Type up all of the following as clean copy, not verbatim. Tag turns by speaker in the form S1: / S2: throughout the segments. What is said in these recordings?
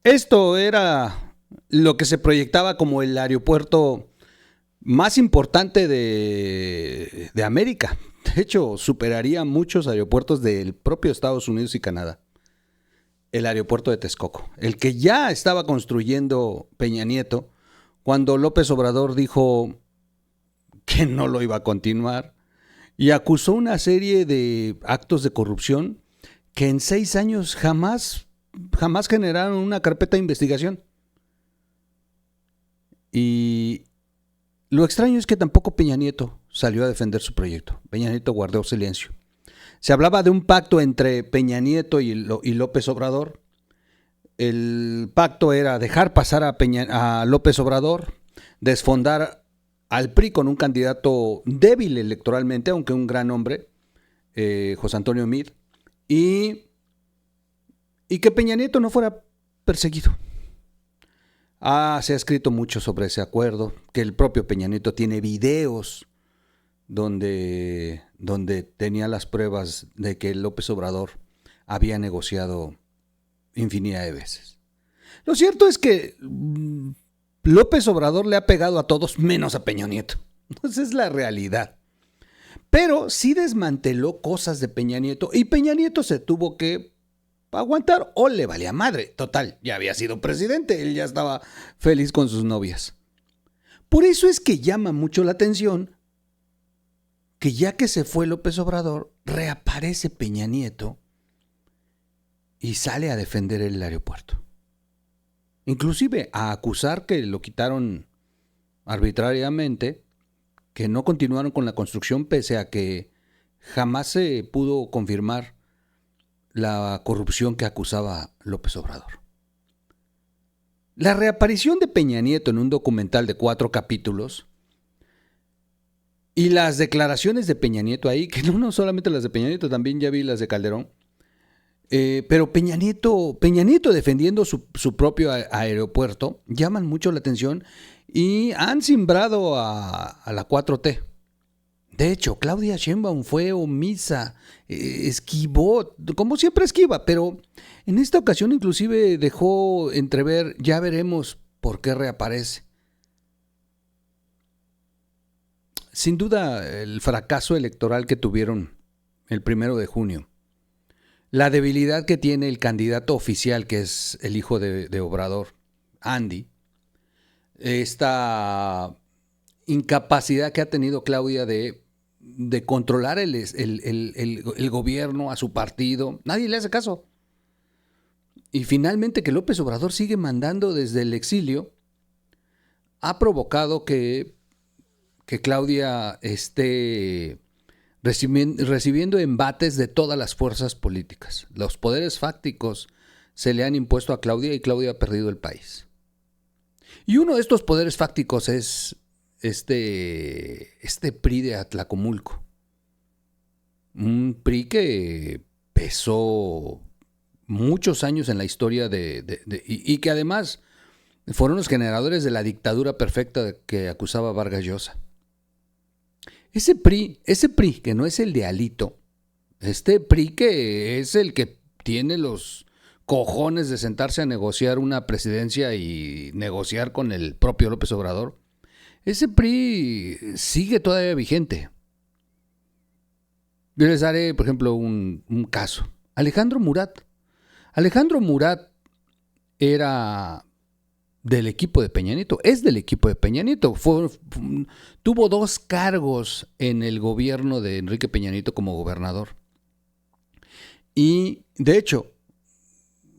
S1: Esto era lo que se proyectaba como el aeropuerto más importante de América. De hecho, superaría muchos aeropuertos del propio Estados Unidos y Canadá. El aeropuerto de Texcoco, el que ya estaba construyendo Peña Nieto, cuando López Obrador dijo que no lo iba a continuar y acusó una serie de actos de corrupción que en 6 años jamás generaron una carpeta de investigación. Y lo extraño es que tampoco Peña Nieto salió a defender su proyecto. Peña Nieto guardó silencio. Se hablaba de un pacto entre Peña Nieto y López Obrador. El pacto era dejar pasar a López Obrador, desfondar al PRI con un candidato débil electoralmente, aunque un gran hombre, José Antonio Meade, y que Peña Nieto no fuera perseguido. Se ha escrito mucho sobre ese acuerdo, que el propio Peña Nieto tiene videos donde tenía las pruebas de que López Obrador había negociado infinidad de veces. Lo cierto es que López Obrador le ha pegado a todos menos a Peña Nieto. Esa es la realidad. Pero sí desmanteló cosas de Peña Nieto y Peña Nieto se tuvo que aguantar o le valía madre. Total, ya había sido presidente, él ya estaba feliz con sus novias. Por eso es que llama mucho la atención que ya que se fue López Obrador, reaparece Peña Nieto y sale a defender el aeropuerto. Inclusive a acusar que lo quitaron arbitrariamente, que no continuaron con la construcción pese a que jamás se pudo confirmar la corrupción que acusaba López Obrador. La reaparición de Peña Nieto en un documental de 4 capítulos y las declaraciones de Peña Nieto ahí, que no solamente las de Peña Nieto, también ya vi las de Calderón, pero Peña Nieto defendiendo su propio aeropuerto, llaman mucho la atención y han simbrado a la 4T. De hecho, Claudia Sheinbaum fue omisa, esquivó, como siempre esquiva, pero en esta ocasión inclusive dejó entrever, ya veremos por qué reaparece. Sin duda, el fracaso electoral que tuvieron el 1 de junio, la debilidad que tiene el candidato oficial, que es el hijo de Obrador, Andy, esta incapacidad que ha tenido Claudia de controlar el gobierno, a su partido, nadie le hace caso. Y finalmente que López Obrador sigue mandando desde el exilio, ha provocado que Claudia esté recibiendo embates de todas las fuerzas políticas. Los poderes fácticos se le han impuesto a Claudia y Claudia ha perdido el país. Y uno de estos poderes fácticos es este PRI de Atlacomulco. Un PRI que pesó muchos años en la historia y que además fueron los generadores de la dictadura perfecta que acusaba Vargas Llosa. Ese PRI, que no es el de Alito, este PRI que es el que tiene los cojones de sentarse a negociar una presidencia y negociar con el propio López Obrador, ese PRI sigue todavía vigente. Yo les daré, por ejemplo, un caso. Alejandro Murat. Alejandro Murat era del equipo de Peña Nieto, es del equipo de Peña Nieto. Tuvo 2 cargos en el gobierno de Enrique Peña Nieto como gobernador. Y, de hecho,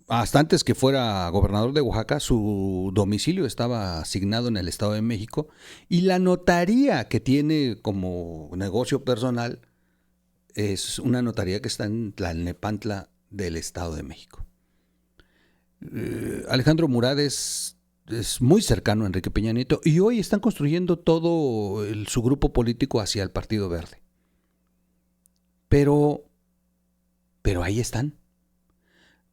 S1: hasta antes que fuera gobernador de Oaxaca, su domicilio estaba asignado en el Estado de México y la notaría que tiene como negocio personal es una notaría que está en Tlalnepantla del Estado de México. Alejandro Murat es muy cercano a Enrique Peña Nieto y hoy están construyendo todo su grupo político hacia el Partido Verde. Pero ahí están.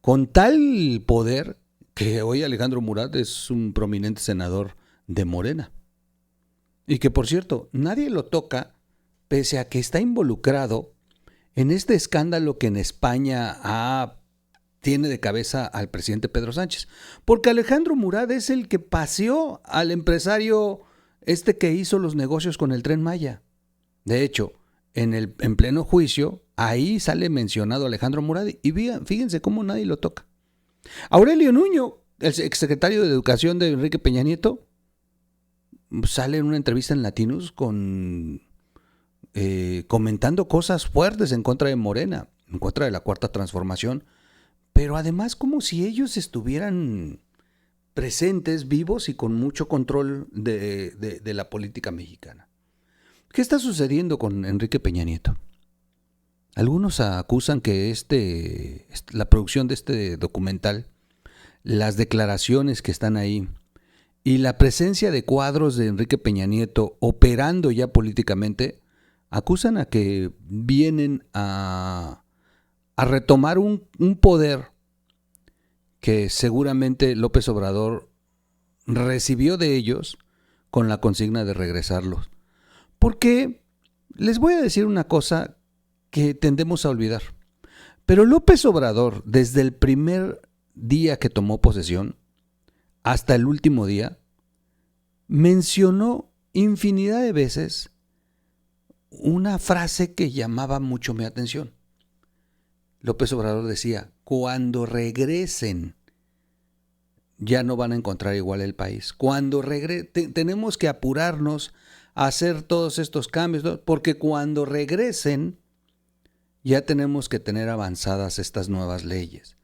S1: Con tal poder que hoy Alejandro Murat es un prominente senador de Morena. Y que, por cierto, nadie lo toca, pese a que está involucrado en este escándalo que en España ha tiene de cabeza al presidente Pedro Sánchez. Porque Alejandro Murat es el que paseó al empresario que hizo los negocios con el Tren Maya. De hecho, en pleno juicio, ahí sale mencionado Alejandro Murat y fíjense cómo nadie lo toca. Aurelio Nuño, el exsecretario de Educación de Enrique Peña Nieto, sale en una entrevista en Latinus comentando cosas fuertes en contra de Morena, en contra de la Cuarta Transformación, pero además como si ellos estuvieran presentes, vivos y con mucho control de la política mexicana. ¿Qué está sucediendo con Enrique Peña Nieto? Algunos acusan que la producción de este documental, las declaraciones que están ahí y la presencia de cuadros de Enrique Peña Nieto operando ya políticamente, acusan a que vienen a retomar un poder que seguramente López Obrador recibió de ellos con la consigna de regresarlos. Porque les voy a decir una cosa que tendemos a olvidar. Pero López Obrador, desde el primer día que tomó posesión hasta el último día, mencionó infinidad de veces una frase que llamaba mucho mi atención. López Obrador decía, cuando regresen, ya no van a encontrar igual el país. Cuando tenemos que apurarnos a hacer todos estos cambios, porque cuando regresen, ya tenemos que tener avanzadas estas nuevas leyes.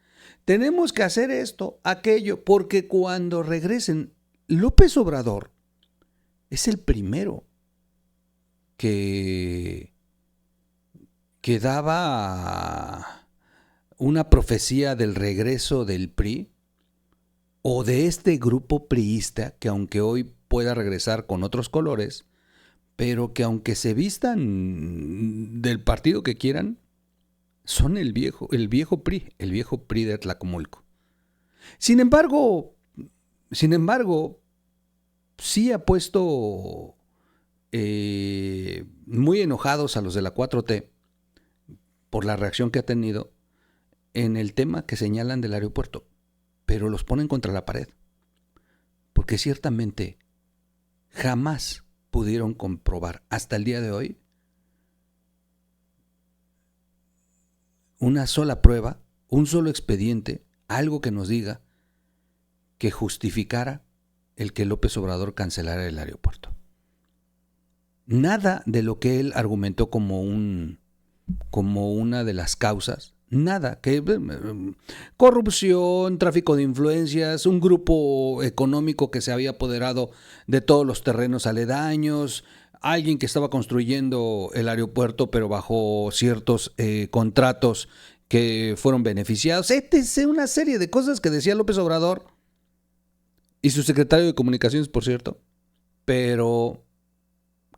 S1: Tenemos que hacer esto, aquello, porque cuando regresen, López Obrador es el primero que daba una profecía del regreso del PRI o de este grupo priista que aunque hoy pueda regresar con otros colores, pero que aunque se vistan del partido que quieran, son el viejo PRI de Tlacomulco. Sin embargo, sí ha puesto muy enojados a los de la 4T por la reacción que ha tenido en el tema que señalan del aeropuerto, pero los ponen contra la pared, porque ciertamente jamás pudieron comprobar hasta el día de hoy una sola prueba, un solo expediente, algo que nos diga que justificara el que López Obrador cancelara el aeropuerto. Nada de lo que él argumentó como una de las causas, nada, que corrupción, tráfico de influencias, un grupo económico que se había apoderado de todos los terrenos aledaños, alguien que estaba construyendo el aeropuerto pero bajo ciertos contratos que fueron beneficiados, una serie de cosas que decía López Obrador y su secretario de Comunicaciones, por cierto, pero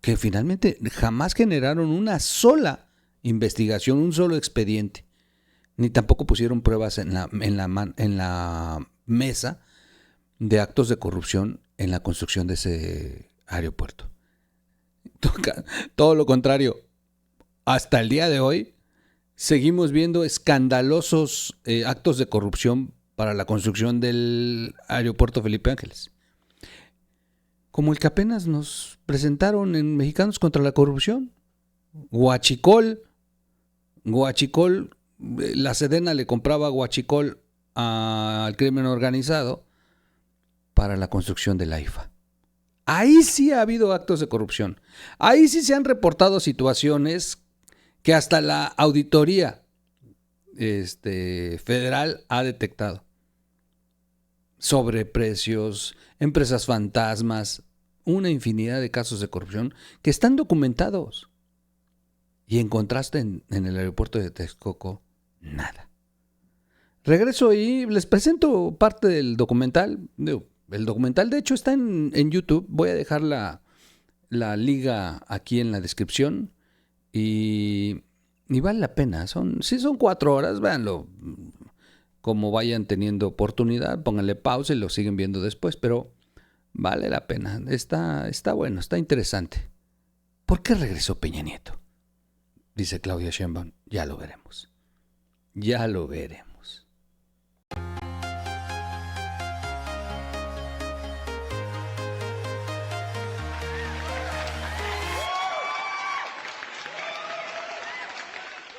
S1: que finalmente jamás generaron una sola investigación, un solo expediente, ni tampoco pusieron pruebas en la mesa de actos de corrupción en la construcción de ese aeropuerto. Todo lo contrario, hasta el día de hoy seguimos viendo escandalosos actos de corrupción para la construcción del aeropuerto Felipe Ángeles, como el que apenas nos presentaron en Mexicanos contra la Corrupción. Huachicol, la Sedena le compraba huachicol al crimen organizado para la construcción del AIFA. Ahí sí ha habido actos de corrupción. Ahí sí se han reportado situaciones que hasta la auditoría federal ha detectado. Sobreprecios, empresas fantasmas, una infinidad de casos de corrupción que están documentados. Y en contraste en el aeropuerto de Texcoco, nada. Regreso y les presento parte del documental. El documental de hecho está en YouTube. Voy a dejar la liga aquí en la descripción. Y vale la pena. Son 4 horas, véanlo. Como vayan teniendo oportunidad, pónganle pausa y lo siguen viendo después, pero vale la pena. Está bueno, está interesante. ¿Por qué regresó Peña Nieto? Dice Claudia Sheinbaum, ya lo veremos. Ya lo veremos.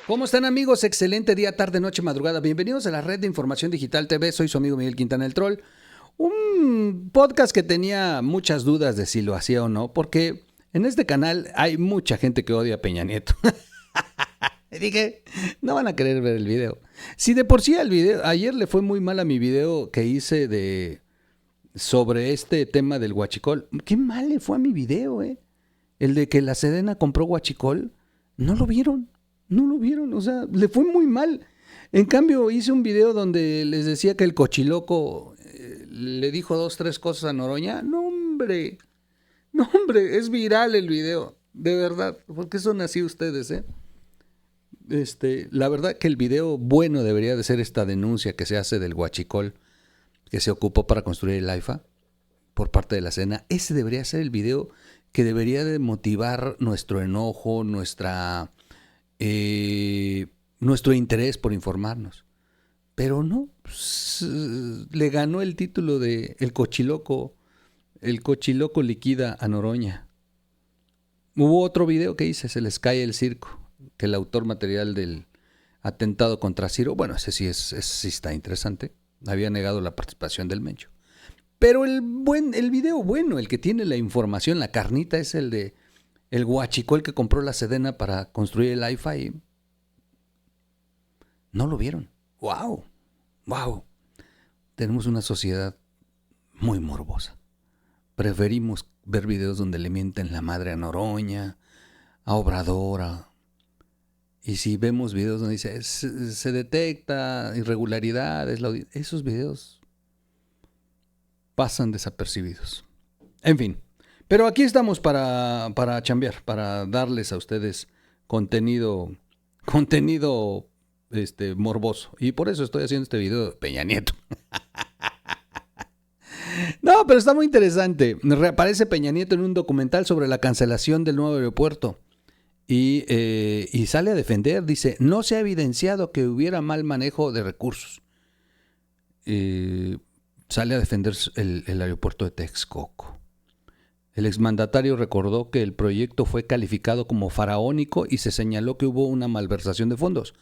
S1: ¿Cómo están, amigos? Excelente día, tarde, noche, madrugada. Bienvenidos a la red de Información Digital TV. Soy su amigo Miguel Quintana el Troll. Un podcast que tenía muchas dudas de si lo hacía o no, porque en este canal hay mucha gente que odia a Peña Nieto. Dije, no van a querer ver el video. Si de por sí el video, ayer le fue muy mal a mi video que hice sobre este tema del huachicol. Qué mal le fue a mi video, El de que la Sedena compró huachicol. No lo vieron. No lo vieron, o sea, le fue muy mal. En cambio, hice un video donde les decía que el cochiloco le dijo 2, 3 cosas a Noroña. No, hombre, es viral el video, de verdad. ¿Por qué son así ustedes, La verdad que el video bueno debería de ser esta denuncia que se hace del huachicol que se ocupó para construir el AIFA por parte de la Sedena. Ese debería ser el video que debería de motivar nuestro enojo, nuestro interés por informarnos. Pero no, le ganó el título de el cochiloco liquida a Noroña. Hubo otro video que hice, se les cae el circo, que el autor material del atentado contra Ciro, bueno, ese sí está interesante, había negado la participación del Mencho. Pero el video bueno, el que tiene la información, la carnita, es el de el huachicol que compró la Sedena para construir el AIFA y no lo vieron. ¡Wow! Tenemos una sociedad muy morbosa. Preferimos ver videos donde le mienten la madre a Noroña, a Obrador. Y si vemos videos donde dice se detecta irregularidades, esos videos pasan desapercibidos. En fin. Pero aquí estamos para chambear, para darles a ustedes contenido morboso. Y por eso estoy haciendo este video de Peña Nieto. No, pero está muy interesante. Reaparece Peña Nieto en un documental sobre la cancelación del nuevo aeropuerto. Y sale a defender, dice, no se ha evidenciado que hubiera mal manejo de recursos. Sale a defender el aeropuerto de Texcoco. El exmandatario recordó que el proyecto fue calificado como faraónico y se señaló que hubo una malversación de fondos,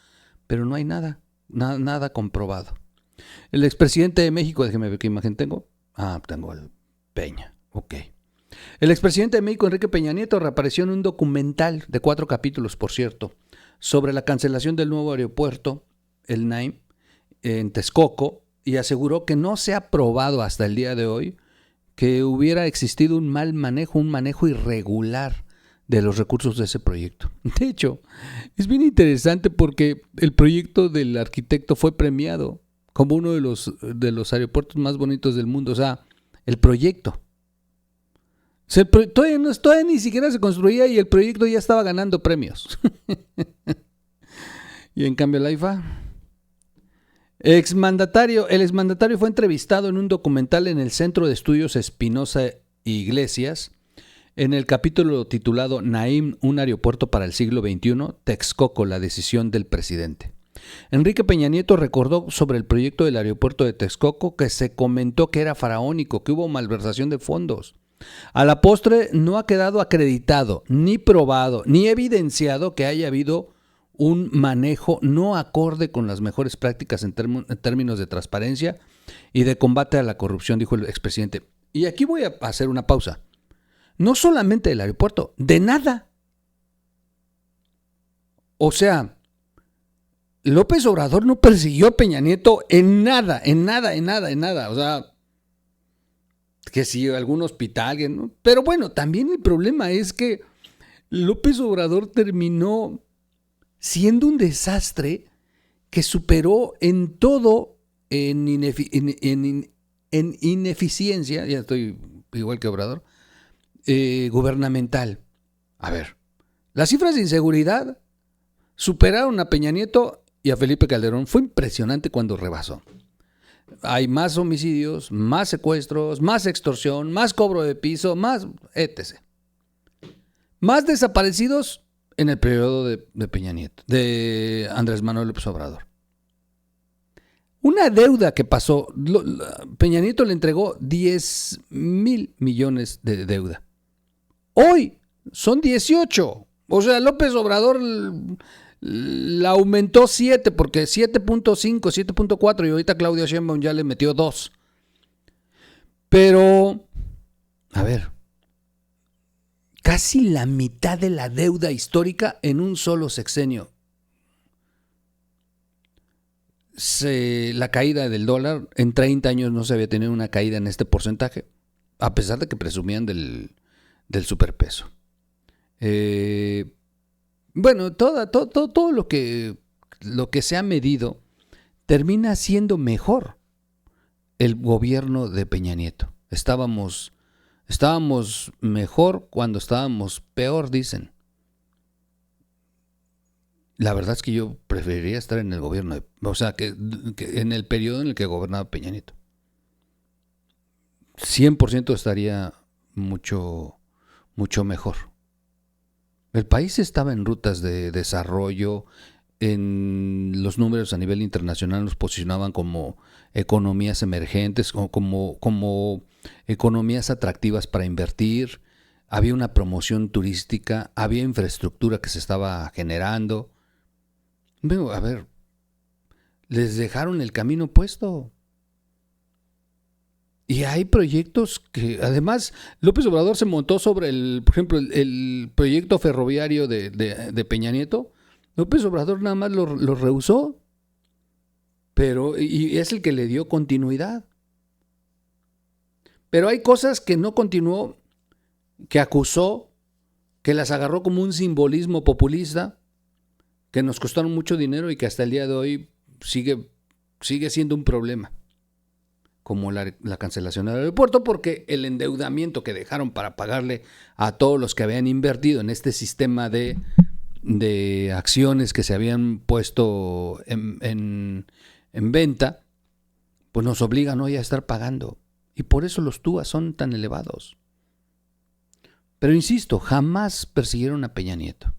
S1: pero no hay nada comprobado. El expresidente de México, déjeme ver qué imagen tengo. Tengo el Peña, ok. El expresidente de México, Enrique Peña Nieto, reapareció en un documental de 4 capítulos, por cierto, sobre la cancelación del nuevo aeropuerto, el NAIM, en Texcoco, y aseguró que no se ha probado hasta el día de hoy que hubiera existido un mal manejo, un manejo irregular de los recursos de ese proyecto. De hecho, es bien interesante porque el proyecto del arquitecto fue premiado como uno de los aeropuertos más bonitos del mundo. O sea, el proyecto. Todavía ni siquiera se construía y el proyecto ya estaba ganando premios. Y en cambio la AIFA... El exmandatario fue entrevistado en un documental en el Centro de Estudios Espinosa Iglesias, en el capítulo titulado Naim, un aeropuerto para el siglo XXI, Texcoco, la decisión del presidente. Enrique Peña Nieto recordó sobre el proyecto del aeropuerto de Texcoco que se comentó que era faraónico, que hubo malversación de fondos. A la postre no ha quedado acreditado, ni probado, ni evidenciado que haya habido un manejo no acorde con las mejores prácticas en términos de transparencia y de combate a la corrupción, dijo el expresidente. Y aquí voy a hacer una pausa. No solamente del aeropuerto, de nada. O sea, López Obrador no persiguió a Peña Nieto en nada. O sea, que si algún hospital, ¿no? Pero bueno, también el problema es que López Obrador terminó siendo un desastre que superó en todo, en ineficiencia, ya estoy igual que Obrador, gubernamental. A ver, las cifras de inseguridad superaron a Peña Nieto y a Felipe Calderón. Fue impresionante cuando rebasó. Hay más homicidios, más secuestros, más extorsión, más cobro de piso, más etc. Más desaparecidos en el periodo de Peña Nieto, de Andrés Manuel López Obrador. Una deuda que pasó, Peña Nieto le entregó 10,000 millones de deuda. Hoy son 18. O sea, López Obrador la aumentó 7, porque 7.5, 7.4 y ahorita Claudia Sheinbaum ya le metió 2. Pero, a ver, casi la mitad de la deuda histórica en un solo sexenio. La caída del dólar en 30 años no se había tenido una caída en este porcentaje, a pesar de que presumían del superpeso. Bueno, todo lo que se ha medido termina siendo mejor el gobierno de Peña Nieto. Estábamos mejor cuando estábamos peor, dicen. La verdad es que yo preferiría estar en el gobierno, o sea, que en el periodo en el que gobernaba Peña Nieto. 100% estaría mucho mejor. El país estaba en rutas de desarrollo, en los números a nivel internacional los posicionaban como economías emergentes, como economías atractivas para invertir, había una promoción turística, había infraestructura que se estaba generando. A ver, les dejaron el camino puesto. Y hay proyectos que, además, López Obrador se montó sobre por ejemplo, el proyecto ferroviario de Peña Nieto. López Obrador nada más lo rehusó, y es el que le dio continuidad. Pero hay cosas que no continuó, que acusó, que las agarró como un simbolismo populista, que nos costaron mucho dinero y que hasta el día de hoy sigue siendo un problema, como la cancelación del aeropuerto, porque el endeudamiento que dejaron para pagarle a todos los que habían invertido en este sistema de acciones que se habían puesto en venta, pues nos obligan hoy a estar pagando. Y por eso los TUA son tan elevados. Pero insisto, jamás persiguieron a Peña Nieto.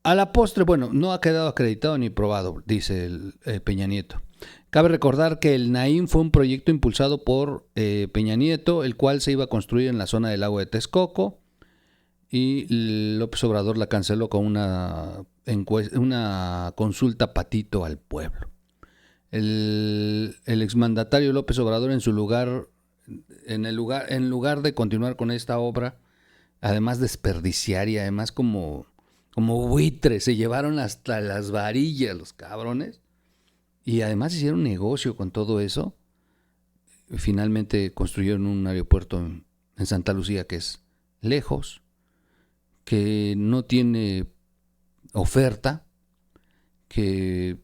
S1: A la postre, bueno, no ha quedado acreditado ni probado, dice Peña Nieto. Cabe recordar que el Naim fue un proyecto impulsado por Peña Nieto, el cual se iba a construir en la zona del lago de Texcoco, y López Obrador la canceló con una consulta patito al pueblo. El exmandatario López Obrador en lugar de continuar con esta obra, además desperdiciar y además como buitres, se llevaron hasta las varillas los cabrones, y además hicieron negocio con todo eso. Finalmente construyeron un aeropuerto en Santa Lucía que es lejos, que no tiene oferta, que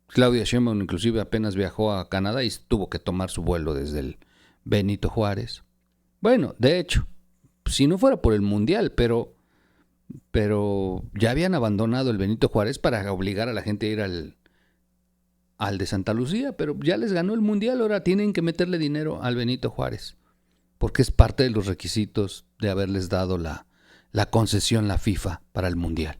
S1: Claudia Sheinbaum inclusive apenas viajó a Canadá y tuvo que tomar su vuelo desde el Benito Juárez. Bueno, de hecho, si no fuera por el Mundial, pero ya habían abandonado el Benito Juárez para obligar a la gente a ir al de Santa Lucía, pero ya les ganó el Mundial, ahora tienen que meterle dinero al Benito Juárez, porque es parte de los requisitos de haberles dado la concesión la FIFA para el Mundial.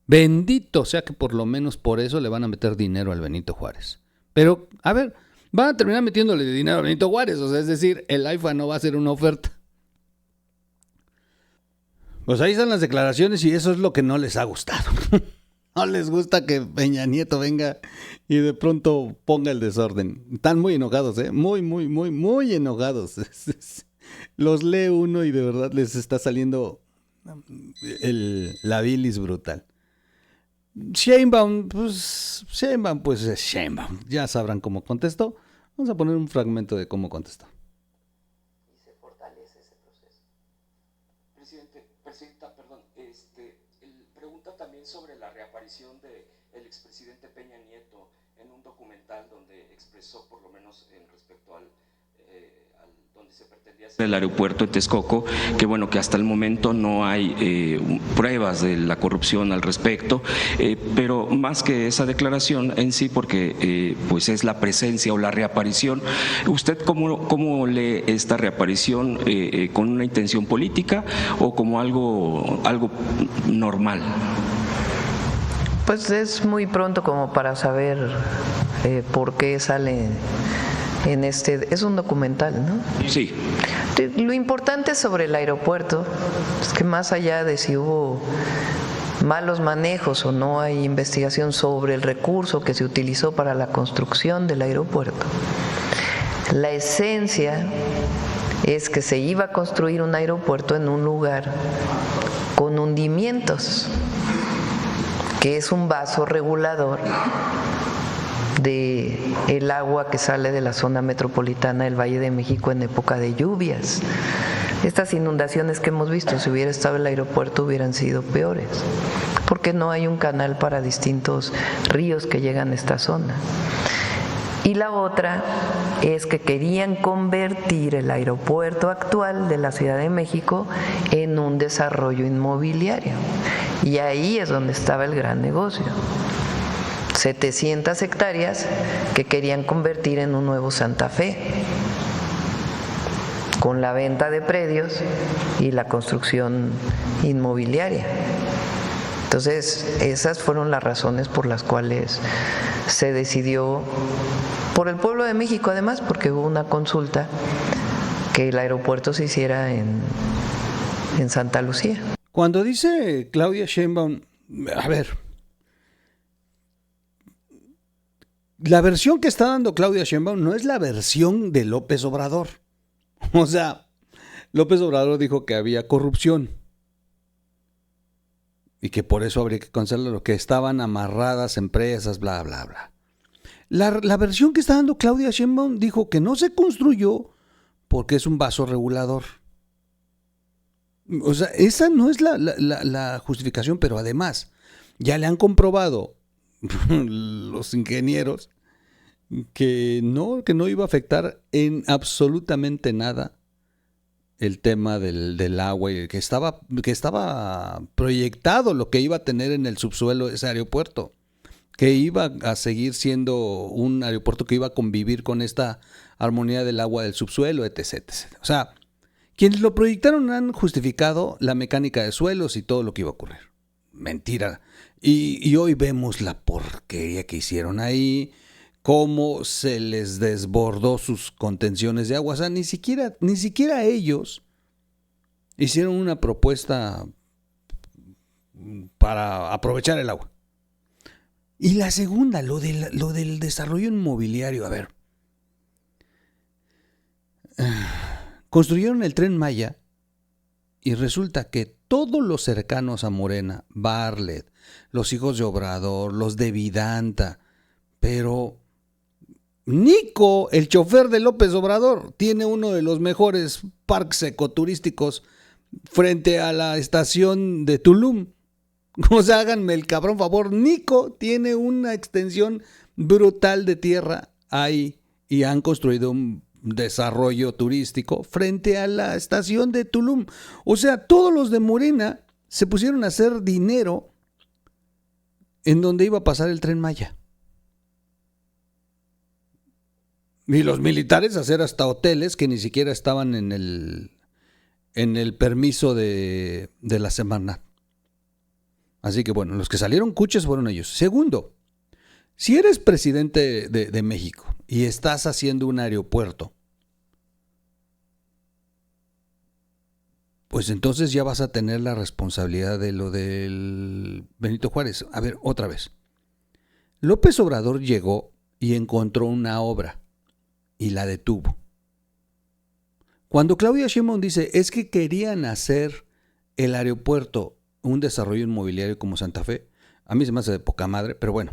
S1: Bendito sea que por lo menos por eso le van a meter dinero al Benito Juárez. Pero, a ver, van a terminar metiéndole dinero al Benito Juárez, o sea, es decir, el AIFA no va a ser una oferta. Pues ahí están las declaraciones y eso es lo que no les ha gustado. No les gusta que Peña Nieto venga y de pronto ponga el desorden. Están muy enojados, muy, muy, muy, muy enojados. Los lee uno y de verdad les está saliendo la bilis brutal. Sheinbaum, pues Sheinbaum. Ya sabrán cómo contestó. Vamos a poner un fragmento de cómo contestó.
S2: Y se fortalece ese proceso. Presidenta, perdón, pregunta también sobre la reaparición del expresidente Peña Nieto en un documental donde expresó, por lo menos en respecto al donde se pretendía hacer el aeropuerto de Texcoco, que bueno, que hasta el momento no hay pruebas de la corrupción al respecto, pero más que esa declaración en sí, porque pues es la presencia o la reaparición, ¿usted cómo lee esta reaparición? ¿Con una intención política o como algo normal?
S3: Pues es muy pronto como para saber por qué sale en es un documental, ¿no?
S2: Sí.
S3: Lo importante sobre el aeropuerto es que más allá de si hubo malos manejos o no hay investigación sobre el recurso que se utilizó para la construcción del aeropuerto. La esencia es que se iba a construir un aeropuerto en un lugar con hundimientos, que es un vaso regulador de el agua que sale de la zona metropolitana del Valle de México en época de lluvias. Estas inundaciones que hemos visto, si hubiera estado el aeropuerto, hubieran sido peores, porque no hay un canal para distintos ríos que llegan a esta zona. Y la otra es que querían convertir el aeropuerto actual de la Ciudad de México en un desarrollo inmobiliario. Y ahí es donde estaba el gran negocio. 700 hectáreas que querían convertir en un nuevo Santa Fe, con la venta de predios y la construcción inmobiliaria. Entonces, esas fueron las razones por las cuales se decidió, por el pueblo de México además, porque hubo una consulta, que el aeropuerto se hiciera en Santa Lucía.
S1: Cuando dice Claudia Sheinbaum, a ver, la versión que está dando Claudia Sheinbaum no es la versión de López Obrador. O sea, López Obrador dijo que había corrupción y que por eso habría que cancelarlo, que estaban amarradas empresas, bla, bla, bla. La versión que está dando Claudia Sheinbaum dijo que no se construyó porque es un vaso regulador. O sea, esa no es la justificación, pero además ya le han comprobado los ingenieros que no iba a afectar en absolutamente nada el tema del agua, y que estaba proyectado lo que iba a tener en el subsuelo ese aeropuerto, que iba a seguir siendo un aeropuerto que iba a convivir con esta armonía del agua del subsuelo, etc, etc. O sea, quienes lo proyectaron han justificado la mecánica de suelos y todo lo que iba a ocurrir. Mentira. Y hoy vemos la porquería que hicieron ahí, cómo se les desbordó sus contenciones de agua. O sea, ni siquiera ellos hicieron una propuesta para aprovechar el agua. Y la segunda, lo del desarrollo inmobiliario. A ver, construyeron el Tren Maya y resulta que todos los cercanos a Morena, Bartlett, los hijos de Obrador, los de Vidanta, pero Nico, el chofer de López Obrador, tiene uno de los mejores parques ecoturísticos frente a la estación de Tulum. O sea, háganme el cabrón favor. Nico tiene una extensión brutal de tierra ahí y han construido un desarrollo turístico frente a la estación de Tulum. O sea, todos los de Morena se pusieron a hacer dinero en donde iba a pasar el Tren Maya. Y los militares hacer hasta hoteles que ni siquiera estaban en el permiso de la Semarnat. Así que bueno, los que salieron cuches fueron ellos. Segundo, si eres presidente de México y estás haciendo un aeropuerto, pues entonces ya vas a tener la responsabilidad de lo del Benito Juárez. A ver, otra vez. López Obrador llegó y encontró una obra y la detuvo. Cuando Claudia Sheinbaum dice es que querían hacer el aeropuerto un desarrollo inmobiliario como Santa Fe, a mí se me hace de poca madre, pero bueno.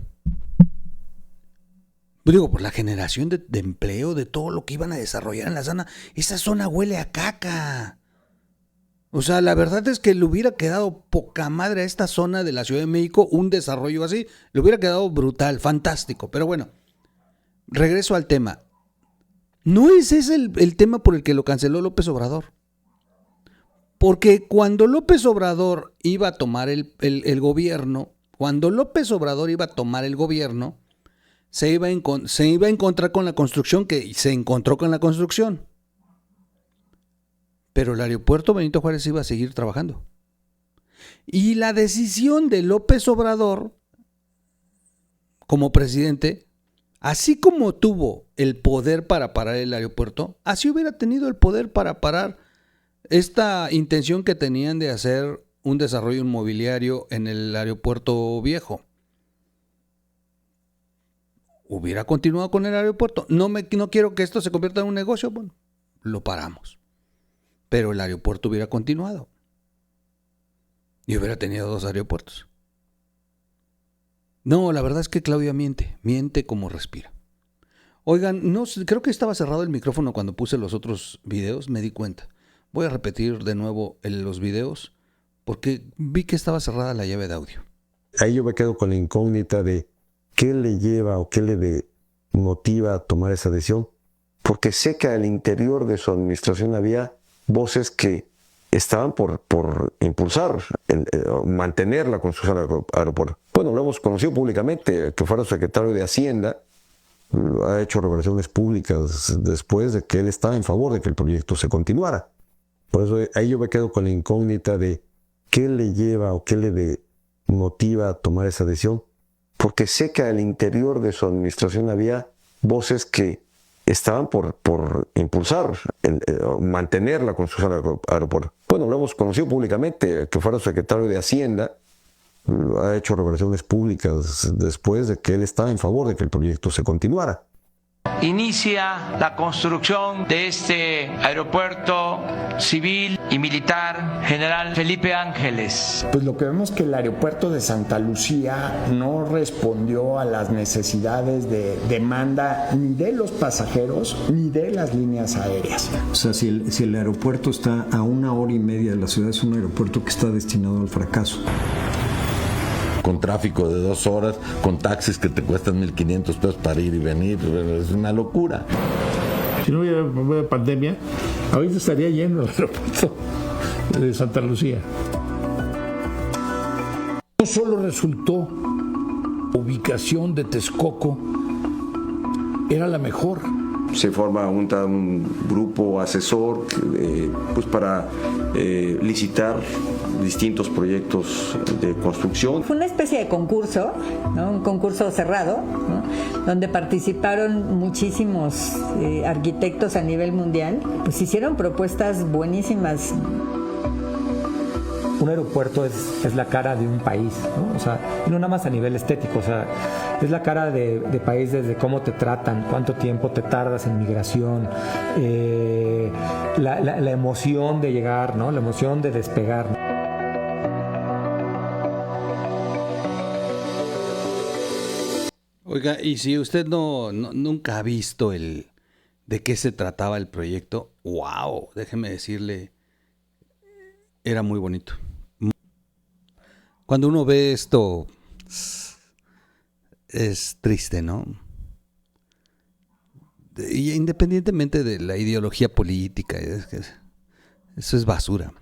S1: Digo, por la generación de empleo, de todo lo que iban a desarrollar en la zona, esa zona huele a caca. O sea, la verdad es que le hubiera quedado poca madre a esta zona de la Ciudad de México un desarrollo así, le hubiera quedado brutal, fantástico. Pero bueno, regreso al tema. No ese es el tema por el que lo canceló López Obrador. Porque cuando López Obrador iba a tomar el gobierno, se iba a encontrar con la construcción, que se encontró con la construcción. Pero el aeropuerto Benito Juárez iba a seguir trabajando. Y la decisión de López Obrador, como presidente, así como tuvo el poder para parar el aeropuerto, así hubiera tenido el poder para parar esta intención que tenían de hacer un desarrollo inmobiliario en el aeropuerto viejo. Hubiera continuado con el aeropuerto. No quiero que esto se convierta en un negocio. Bueno, lo paramos. Pero el aeropuerto hubiera continuado. Y hubiera tenido 2 aeropuertos. No, la verdad es que Claudia miente como respira. Oigan, no, creo que estaba cerrado el micrófono cuando puse los otros videos, me di cuenta. Voy a repetir de nuevo los videos porque vi que estaba cerrada la llave de audio.
S4: Ahí yo me quedo con la incógnita de qué le lleva o qué le motiva a tomar esa decisión, porque sé que al interior de su administración había voces que estaban por impulsar, mantener la construcción del aeropuerto. Bueno, lo hemos conocido públicamente, que fuera secretario de Hacienda, ha hecho revelaciones públicas después de que él estaba en favor de que el proyecto se continuara. Por eso ahí yo me quedo con la incógnita de qué le lleva o qué le motiva a tomar esa decisión, porque sé que al interior de su administración había voces que estaban por impulsar, mantener la construcción del aeropuerto. Bueno, lo hemos conocido públicamente, que fuera secretario de Hacienda, ha hecho revelaciones públicas después de que él estaba en favor de que el proyecto se continuara.
S5: Inicia la construcción de este aeropuerto civil y militar General Felipe Ángeles.
S6: Pues lo que vemos es que el aeropuerto de Santa Lucía no respondió a las necesidades de demanda ni de los pasajeros ni de las líneas aéreas.
S7: O sea, si el aeropuerto está a 1 hora y media de la ciudad, es un aeropuerto que está destinado al fracaso.
S8: Con tráfico de 2 horas, con taxis que te cuestan 1,500 pesos para ir y venir, es una locura.
S9: Si no hubiera pandemia, ahorita estaría lleno el aeropuerto de Santa Lucía. No solo resultó la ubicación de Texcoco, era la mejor.
S10: Se forma un grupo asesor pues para licitar distintos proyectos de construcción.
S11: Fue una especie de concurso, ¿no? Un concurso cerrado, ¿no? Donde participaron muchísimos arquitectos a nivel mundial. Pues hicieron propuestas buenísimas.
S12: Un aeropuerto es la cara de un país, ¿no? O sea, y no nada más a nivel estético, o sea, es la cara de país desde cómo te tratan, cuánto tiempo te tardas en migración, la emoción de llegar, ¿no? La emoción de despegar, ¿no?
S1: Oiga, y si usted nunca ha visto de qué se trataba el proyecto, wow, déjeme decirle, era muy bonito. Cuando uno ve esto, es triste, ¿no? Y independientemente de la ideología política, eso es basura.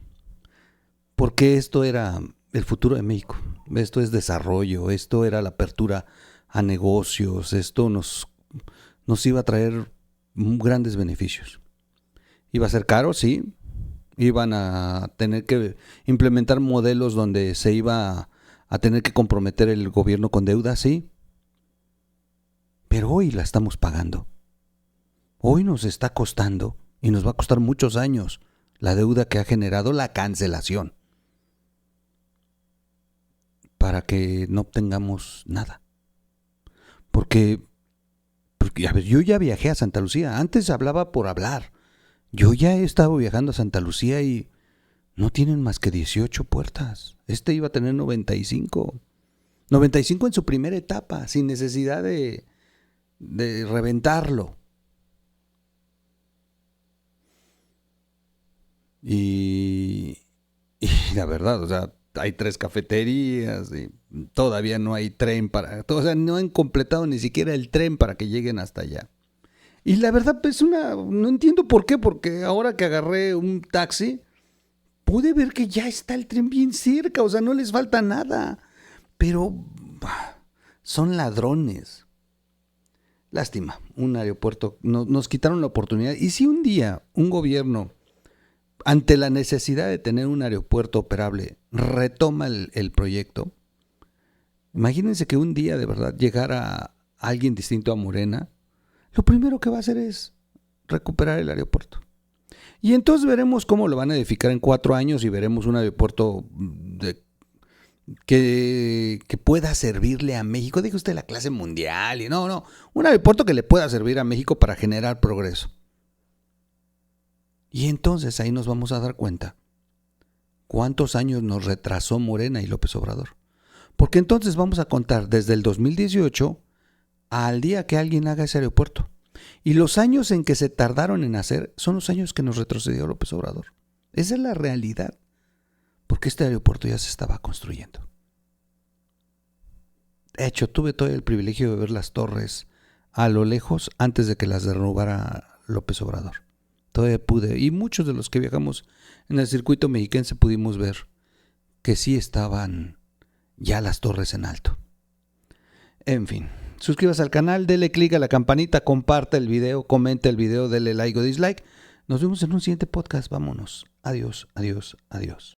S1: Porque esto era el futuro de México, esto es desarrollo, esto era la apertura a negocios, esto nos iba a traer grandes beneficios. Iba a ser caro, sí. Iban a tener que implementar modelos donde se iba a tener que comprometer el gobierno con deuda, sí. Pero hoy la estamos pagando. Hoy nos está costando, y nos va a costar muchos años, la deuda que ha generado la cancelación. Para que no obtengamos nada. Porque a ver, yo ya viajé a Santa Lucía. Antes hablaba por hablar. Yo ya he estado viajando a Santa Lucía y no tienen más que 18 puertas. Este iba a tener 95. 95 en su primera etapa, sin necesidad de reventarlo. Y la verdad, o sea, hay 3 cafeterías y todavía no hay tren o sea, no han completado ni siquiera el tren para que lleguen hasta allá. Y la verdad, pues no entiendo por qué, porque ahora que agarré un taxi, pude ver que ya está el tren bien cerca, o sea, no les falta nada. Pero son ladrones. Lástima, un aeropuerto, nos quitaron la oportunidad. Y si un día un gobierno, ante la necesidad de tener un aeropuerto operable, retoma el proyecto, imagínense que un día de verdad llegara alguien distinto a Morena, lo primero que va a hacer es recuperar el aeropuerto. Y entonces veremos cómo lo van a edificar en 4 años y veremos un aeropuerto que pueda servirle a México. Dijo usted la clase mundial. Y no, un aeropuerto que le pueda servir a México para generar progreso. Y entonces ahí nos vamos a dar cuenta cuántos años nos retrasó Morena y López Obrador. Porque entonces vamos a contar desde el 2018 al día que alguien haga ese aeropuerto. Y los años en que se tardaron en hacer son los años que nos retrocedió López Obrador. Esa es la realidad. Porque este aeropuerto ya se estaba construyendo. De hecho, tuve todo el privilegio de ver las torres a lo lejos antes de que las derrubara López Obrador. Todavía pude, y muchos de los que viajamos en el circuito mexiquense pudimos ver que sí estaban ya las torres en alto. En fin, suscríbase al canal, dele click a la campanita, comparta el video, comenta el video, dele like o dislike. Nos vemos en un siguiente podcast. Vámonos. Adiós, adiós, adiós.